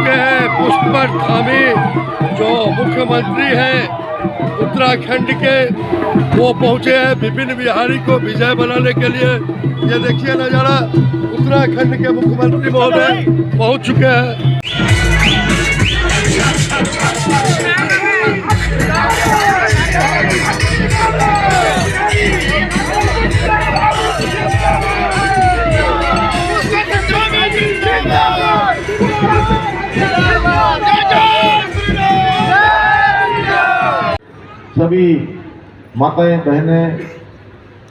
चुके हैं पुष्कर धामी जो मुख्यमंत्री हैं उत्तराखंड के, वो पहुंचे हैं विपिन बिहारी को विजय बनाने के लिए। ये देखिए नज़ारा, उत्तराखंड के मुख्यमंत्री महोदय पहुंच चुके हैं। सभी माताएं, बहनें,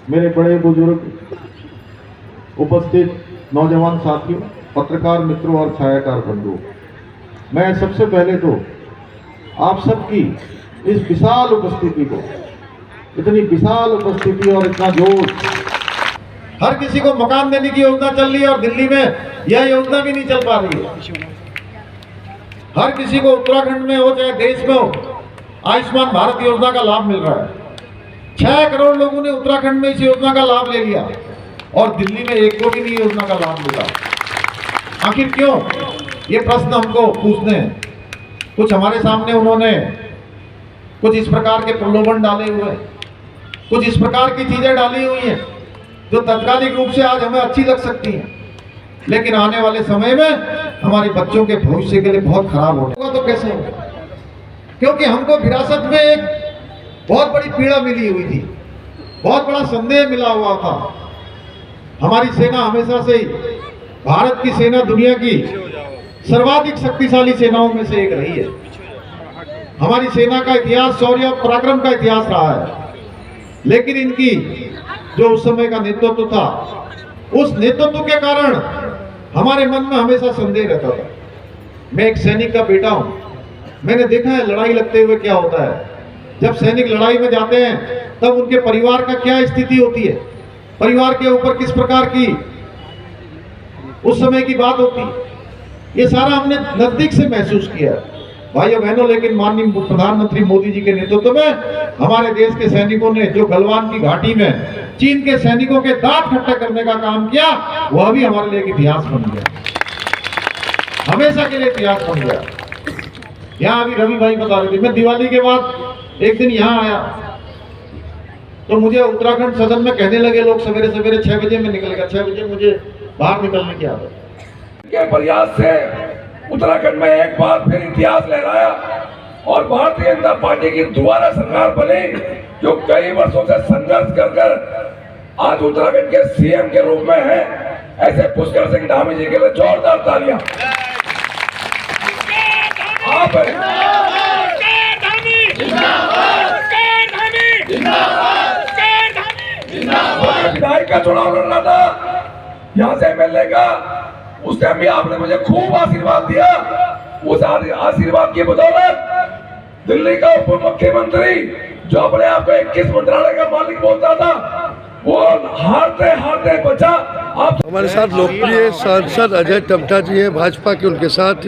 मेरे बड़े बुजुर्ग, उपस्थित नौजवान साथियों, पत्रकार मित्रों और छायाकार बंधुओं, मैं सबसे पहले तो आप सबकी इस विशाल उपस्थिति को, इतनी विशाल उपस्थिति और इतना जोश, हर किसी को मकान देने की योजना चल रही है और दिल्ली में यह योजना भी नहीं चल पा रही है। हर किसी को उत्तराखंड में हो चाहे देश में हो, आयुष्मान भारत योजना का लाभ मिल रहा है। 6 करोड़ लोगों ने उत्तराखंड में इस योजना का लाभ ले लिया और दिल्ली में एक को भी नहीं योजना का लाभ मिला। आखिर क्यों? ये प्रश्न हमको पूछने हैं। कुछ हमारे सामने उन्होंने कुछ इस प्रकार के प्रलोभन डाले हुए, कुछ इस प्रकार की चीजें डाली हुई हैं जो तात्कालिक रूप से आज हमें अच्छी लग सकती हैं, लेकिन आने वाले समय में हमारे बच्चों के भविष्य के लिए बहुत खराब होगा। तो कैसे होगा? क्योंकि हमको विरासत में एक बहुत बड़ी पीड़ा मिली हुई थी, बहुत बड़ा संदेह मिला हुआ था। हमारी सेना हमेशा से ही, भारत की सेना दुनिया की सर्वाधिक शक्तिशाली सेनाओं में से एक रही है। हमारी सेना का इतिहास शौर्य और पराक्रम का इतिहास रहा है, लेकिन इनकी जो उस समय का नेतृत्व था, उस नेतृत्व के कारण हमारे मन में हमेशा संदेह रहता था। मैं एक सैनिक का बेटा हूं, मैंने देखा है लड़ाई लगते हुए क्या होता है। जब सैनिक लड़ाई में जाते हैं तब उनके परिवार का क्या स्थिति होती है, परिवार के ऊपर किस प्रकार की उस समय की बात होती है, ये सारा हमने नजदीक से महसूस किया भाइयों बहनों। लेकिन माननीय प्रधानमंत्री मोदी जी के नेतृत्व में हमारे देश के सैनिकों ने जो गलवान की घाटी में चीन के सैनिकों के दांत खट्टा करने का काम किया, वह भी हमारे लिए एक इतिहास बन गया, हमेशा के लिए इतिहास बन गया। यहाँ अभी रवि भाई बता रहे थे, मैं दिवाली के बाद एक दिन यहाँ आया तो मुझे उत्तराखंड सदन में कहने लगे लोग, सवेरे सवेरे 6 बजे में निकलेगा, 6 बजे मुझे बाहर निकलने की आदत के प्रयास से उत्तराखंड में एक बार फिर इतिहास लहराया और भारतीय जनता पार्टी की दोबारा सरकार बनी, जो कई वर्षों से संघर्ष कर आज उत्तराखंड के सीएम के रूप में है। ऐसे पुष्कर सिंह धामी जी के लिए जोरदार तालियां। विधायक का चुनाव लड़ना था यहाँ से एमएलए का, उस टाइम भी आपने मुझे खूब आशीर्वाद दिया। उस आशीर्वाद की बदौलत दिल्ली का उप मुख्यमंत्री जो अपने आप को 21 मंत्रालय का मालिक बोलता था, वो हारते हारते बचा। आप हमारे साथ लोकप्रिय सांसद अजय टम्टा जी हैं भाजपा के, उनके साथ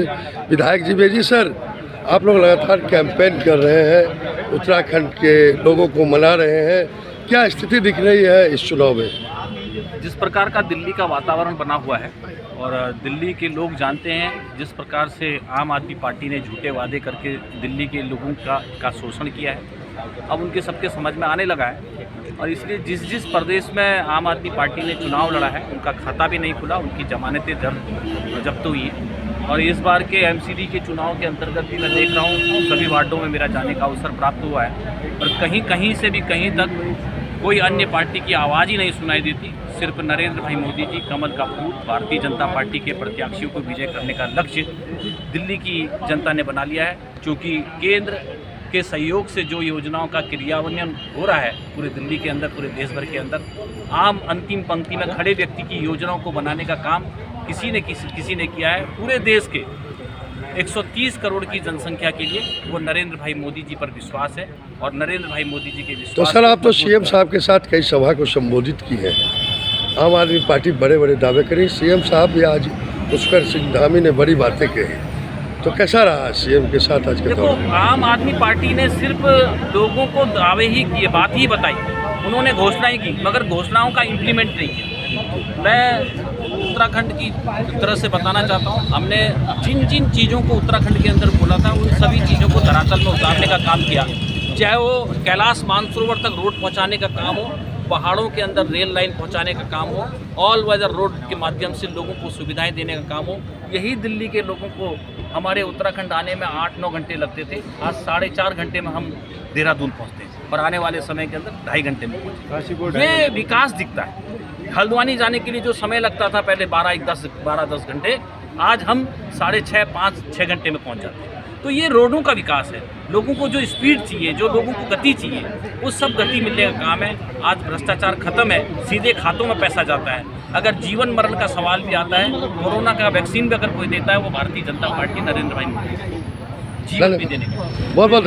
विधायक जी जी। सर, आप लोग लगातार कैंपेन कर रहे हैं, उत्तराखंड के लोगों को मना रहे हैं, क्या स्थिति दिख रही है इस चुनाव में? जिस प्रकार का दिल्ली का वातावरण बना हुआ है और दिल्ली के लोग जानते हैं जिस प्रकार से आम आदमी पार्टी ने झूठे वादे करके दिल्ली के लोगों का शोषण किया है, अब उनके सबके समझ में आने लगा है। और इसलिए जिस प्रदेश में आम आदमी पार्टी ने चुनाव लड़ा है उनका खाता भी नहीं खुला, उनकी जमानतें जब्त हुई हैं। और इस बार के एमसीडी के चुनाव के अंतर्गत भी मैं देख रहा हूँ सभी वार्डों में मेरा जाने का अवसर प्राप्त हुआ है और कहीं से भी कहीं तक कोई अन्य पार्टी की आवाज़ ही नहीं सुनाई देती। सिर्फ नरेंद्र भाई मोदी जी, कमल का फूल, भारतीय जनता पार्टी के प्रत्याशियों को विजय करने का लक्ष्य दिल्ली की जनता ने बना लिया है। क्योंकि केंद्र के सहयोग से जो योजनाओं का क्रियान्वयन हो रहा है पूरे दिल्ली के अंदर, पूरे देश भर के अंदर, आम अंतिम पंक्ति में खड़े व्यक्ति की योजनाओं को बनाने का काम किसी ने किया है। पूरे देश के 130 करोड़ की जनसंख्या के लिए वो नरेंद्र भाई मोदी जी पर विश्वास है और नरेंद्र भाई मोदी जी के विश्वास। तो सर, आप तो सीएम साहब के साथ कई सभा को संबोधित की है, आम आदमी पार्टी बड़े बड़े दावे करी, सीएम साहब भी आज पुष्कर सिंह धामी ने बड़ी बातें कही, तो कैसा रहा सीएम के साथ आज के दौर में? आम आदमी पार्टी ने सिर्फ लोगों को दावे ही किए, बात ही बताई, उन्होंने घोषणाएं की मगर घोषणाओं का इम्प्लीमेंट नहीं किया। मैं उत्तराखंड की तरह से बताना चाहता हूँ, हमने जिन जिन चीज़ों को उत्तराखंड के अंदर बोला था उन सभी चीज़ों को धरातल में उतारने का काम किया। चाहे वो कैलाश मानसरोवर तक रोड पहुँचाने का काम हो, पहाड़ों के अंदर रेल लाइन पहुंचाने का काम हो, ऑल वेदर रोड के माध्यम से लोगों को सुविधाएं देने का काम हो। यही दिल्ली के लोगों को हमारे उत्तराखंड आने में 8-9 घंटे लगते थे, आज 4.5 घंटे में हम देहरादून पहुंचते हैं और आने वाले समय के अंदर 2.5 घंटे में पहुंचते। ये विकास दिखता है। हल्द्वानी जाने के लिए जो समय लगता था पहले 12-10 घंटे, आज हम 6.5, 5-6 घंटे में पहुँच जाते हैं। तो ये रोडों का विकास है। लोगों को जो स्पीड चाहिए, जो लोगों को गति चाहिए, वो सब गति मिलने का काम है। आज भ्रष्टाचार खत्म है, सीधे खातों में पैसा जाता है। अगर जीवन मरण का सवाल भी आता है, कोरोना का वैक्सीन भी अगर कोई देता है, वो भारतीय जनता पार्टी नरेंद्र भाई मोदी जीवन भी देने का। बहुत बहुत